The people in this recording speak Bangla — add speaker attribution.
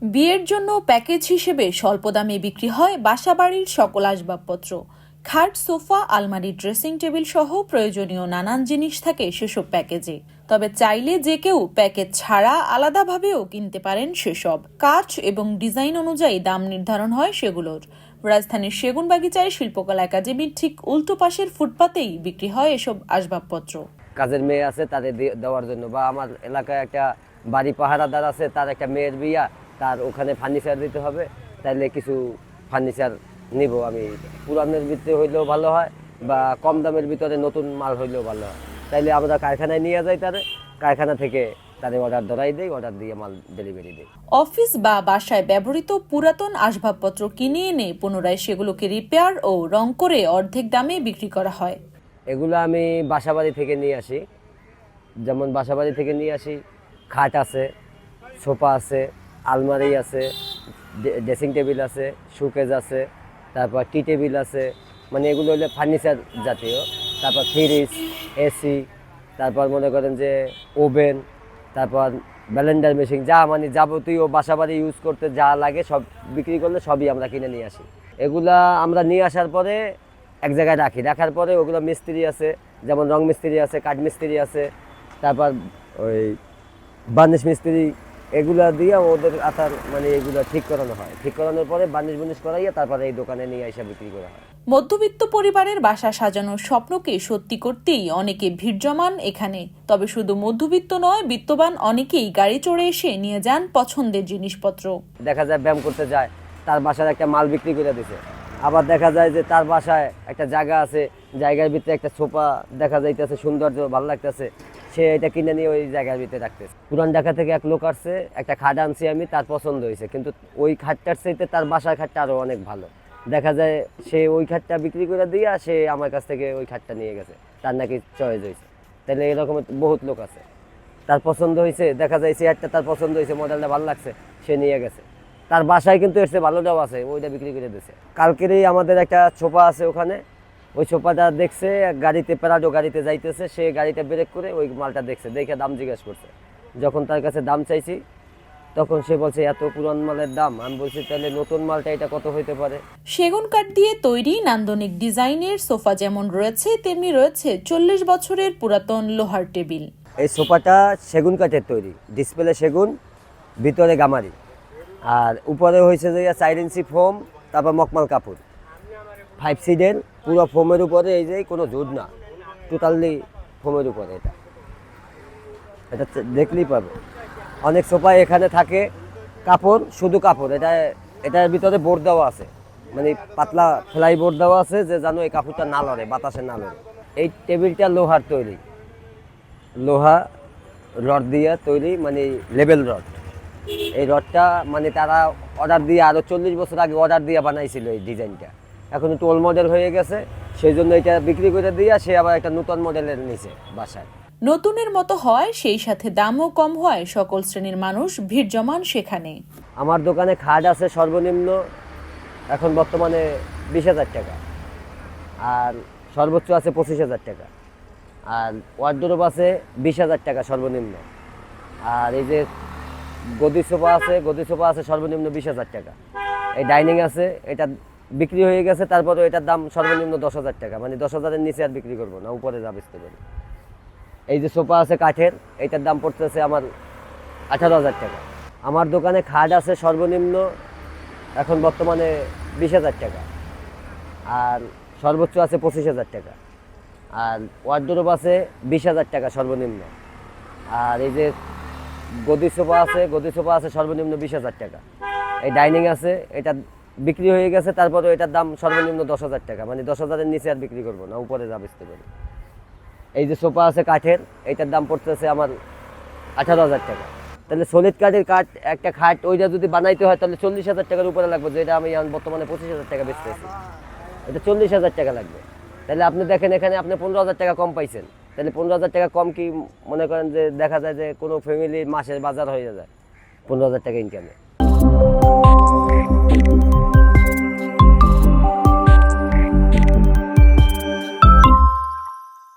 Speaker 1: বিয়ের জন্য প্যাকেজ হিসেবে স্বল্প দামে বিক্রি হয় বাসাবাড়ির সকল আসবাবপত্র। খাট, সোফা, আলমারি, ড্রেসিং টেবিল সহ প্রয়োজনীয় নানান জিনিস থাকে সেসব প্যাকেজে। তবে চাইলে যে কেউ প্যাকেজ ছাড়া আলাদাভাবেও কিনতে পারেন সেসব। কাঠ এবং ডিজাইন অনুযায়ী দাম নির্ধারণ হয় সেগুলোর। রাজধানীর সেগুনবাগিচায় শিল্পকলা একাডেমির ঠিক উল্টো পাশের ফুটপাতেই বিক্রি হয় এসব আসবাবপত্র।
Speaker 2: কাজের মেয়ে আছে তাদের দেওয়ার জন্য, বা আমার এলাকায় একটা বাড়ি পাহারাদার আছে, তার একটা মেয়ের বিয়া, তার ওখানে ফার্নিচার দিতে হবে, তাইলে কিছু ফার্নিচার নিব আমি। পুরানের ভিতরে হইলেও ভালো হয়, বা কম দামের ভিতরে নতুন মাল হইলেও ভালো হয়। তাইলে আমরা কারখানায় নিয়ে যাই, তারে কারখানা থেকে তাদের অর্ডার ধরাই দেই, অর্ডার দিয়ে মাল ডেলিভারি দিই।
Speaker 1: অফিস বা বাসায় ব্যবহৃত পুরাতন আসবাবপত্র কিনে এনে পুনরায় সেগুলোকে রিপেয়ার ও রং করে অর্ধেক দামে বিক্রি করা হয়।
Speaker 2: এগুলো আমি বাসাবাড়ি থেকে নিয়ে আসি। যেমন বাসাবাড়ি থেকে নিয়ে আসি, খাট আছে, সোফা আছে, আলমারি আছে, ড্রেসিং টেবিল আছে, শোকেজ আছে, তারপর টি টেবিল আছে, মানে এগুলো হলো ফার্নিচার জাতীয়। তারপর ফ্রিজ, এসি, তারপর মনে করেন যে ওভেন, তারপর ব্লেন্ডার মেশিন, যা মানে যাবতীয় বাসাবাড়ি ইউজ করতে যা লাগে সব বিক্রি করলে সবই আমরা কিনে নিয়ে আসি। এগুলা আমরা নিয়ে আসার পরে এক জায়গায় রাখার পরে ওগুলো মিস্ত্রি আছে, যেমন রং মিস্ত্রি আছে, কাঠ মিস্ত্রি আছে, তারপর ওই বার্নিশ মিস্ত্রি, এগুলা দিয়ে ওদের আতার মানে এগুলো ঠিক করানো হয়। ঠিক করানোর পরে বার্নিশ বুনিশ করাইয়া তারপরে এই দোকানে নিয়ে এসে বিক্রি করা হয়।
Speaker 1: মধ্যবিত্ত পরিবারের বাসা সাজানোর স্বপ্নকে সত্যি করতেই অনেকে ভিড় জমান এখানে। তবে শুধু মধ্যবিত্ত নয়, বিত্তবান অনেকেই গাড়ি চড়ে এসে নিয়ে যান পছন্দের জিনিসপত্র।
Speaker 2: দেখা যায় ব্যায়াম করতে যায়, তার বাসায় একটা মাল বিক্রি করে দিছে। আবার দেখা যায় যে তার বাসায় একটা জায়গা আছে, জায়গার ভিতরে একটা সোফা দেখা যাইতেছে, সৌন্দর্য ভালো লাগতেছে, সে এটা কিনে নিয়ে ওই জায়গার ভিতরে রাখতেছে। পুরান ঢাকা থেকে এক লোক আসছে, একটা খাট আনছি আমি, তার পছন্দ হয়েছে, কিন্তু ওই খাটটার চাইতে তার বাসার খাটটা আরও অনেক ভালো। দেখা যায় সে ওই খাটটা বিক্রি করে দিয়ে সে আমার কাছ থেকে ওই খাটটা নিয়ে গেছে, তার নাকি চয়েস হয়েছে। তাহলে এরকম বহুত লোক আছে, তার পছন্দ হয়েছে, দেখা যায় চেয়ারটা তার পছন্দ হয়েছে, মডেলটা ভালো লাগছে, সে নিয়ে গেছে। তার বাসায় কিন্তু এসে ভালোটাও আছে, ওইটা বিক্রি করে দিয়েছে। কালকেরই আমাদের একটা সোফা আছে ওখানে, ওই সোফাটা দেখছে গাড়িতে, প্যারাডো গাড়িতে যাইতেছে, সে গাড়িটা ব্রেক করে ওই মালটা দেখছে, দেখে দাম জিজ্ঞাসা করছে। যখন তার কাছে দাম চাইছি তখন সে বলছে এত পুরান মালের দাম। আমি বলছি তাহলে নতুন মালটা এটা কত হইতে পারে।
Speaker 1: সেগুন কাঠ দিয়ে তৈরি নান্দনিক ডিজাইনের সোফা যেমন রয়েছে, তেমনি রয়েছে 40 বছরের পুরাতন লোহার টেবিল।
Speaker 2: এই সোফাটা সেগুন কাঠের তৈরি, ডিসপ্লে সেগুন, ভিতরে গামারি, আর উপরে হয়েছে যে 4 ইঞ্চি ফোম, তারপর মকমাল কাপড়, 5 সিটের পুরো ফোমের উপরে। এই যে কোনো জুট না, টোটালি ফোমের উপরে। এটা দেখলেই পাবে। অনেক সোফা এখানে থাকে কাপড়, শুধু কাপড়, এটার ভিতরে বোর্ড দেওয়া আছে, মানে পাতলা ফ্লাই বোর্ড দেওয়া আছে, যে জানো এই কাপড়টা না লড়ে, বাতাসে না লড়ে। এই টেবিলটা লোহার তৈরি, লোহা রড দিয়ে তৈরি, মানে লেবেল রড। এই রডটা মানে তারা অর্ডার দিয়ে আরও 40 বছর আগে অর্ডার দিয়ে বানাইছিল এই ডিজাইনটা। এখন একটু ওল্ড মডেল হয়ে গেছে, সেই জন্য এটা বিক্রি করে দিয়ে সে আবার একটা নতুন মডেলের নিচে বাসায়।
Speaker 1: নতুনের মতো হয়, সেই সাথে দামও কম হয়, সকল শ্রেণীর মানুষ ভিড় জমান সেখানে।
Speaker 2: আমার দোকানে খাট আছে সর্বনিম্ন এখন বর্তমানে 20,000 টাকা, আর সর্বোচ্চ আছে 25,000 টাকা, আর ওয়ার্ডরোব আছে 20,000 টাকা সর্বনিম্ন, আর এই যে গদি সোফা আছে সর্বনিম্ন 20,000 টাকা। এই ডাইনিং আছে, এটা বিক্রি হয়ে গেছে, তারপরে এটার দাম সর্বনিম্ন 10,000 টাকা, মানে 10,000-এর নিচে আর বিক্রি করবো না, উপরে যা বেচতে পারি। এই যে সোফা আছে কাঠের, এইটার দাম পড়তেছে আমার 18,000 টাকা। আমার দোকানে খাট আছে সর্বনিম্ন এখন বর্তমানে 20,000 টাকা, আর সর্বোচ্চ আছে 25,000 টাকা, আর ওয়ার্ডরোব আছে 20,000 টাকা সর্বনিম্ন, আর এই যে গদি সোফা আছে সর্বনিম্ন 20,000 টাকা। এই ডাইনিং আছে, এটা বিক্রি হয়ে গেছে, তারপরে এটার দাম সর্বনিম্ন 10,000 টাকা, মানে 10,000-এর নিচে আর বিক্রি করবো না, উপরে যা বেচতে পারি। এই যে সোফা আছে কাঠের, এইটার দাম পড়তেছে আমার 18,000 টাকা। তাহলে সলিড কাঠের একটা খাট ওইটা যদি বানাইতে হয় তাহলে 40,000 টাকার উপরে লাগবে, যেটা আমি বর্তমানে 25,000 টাকা বেচতেছি, এটা 40,000 টাকা লাগবে। তাহলে আপনি দেখেন এখানে আপনি 15,000 টাকা কম পাইছেন, তাহলে 15,000 টাকা কম কি মনে করেন যে দেখা যায় যে কোনো ফ্যামিলির মাসের বাজার হয়ে যায় 15,000 টাকা ইনকামে।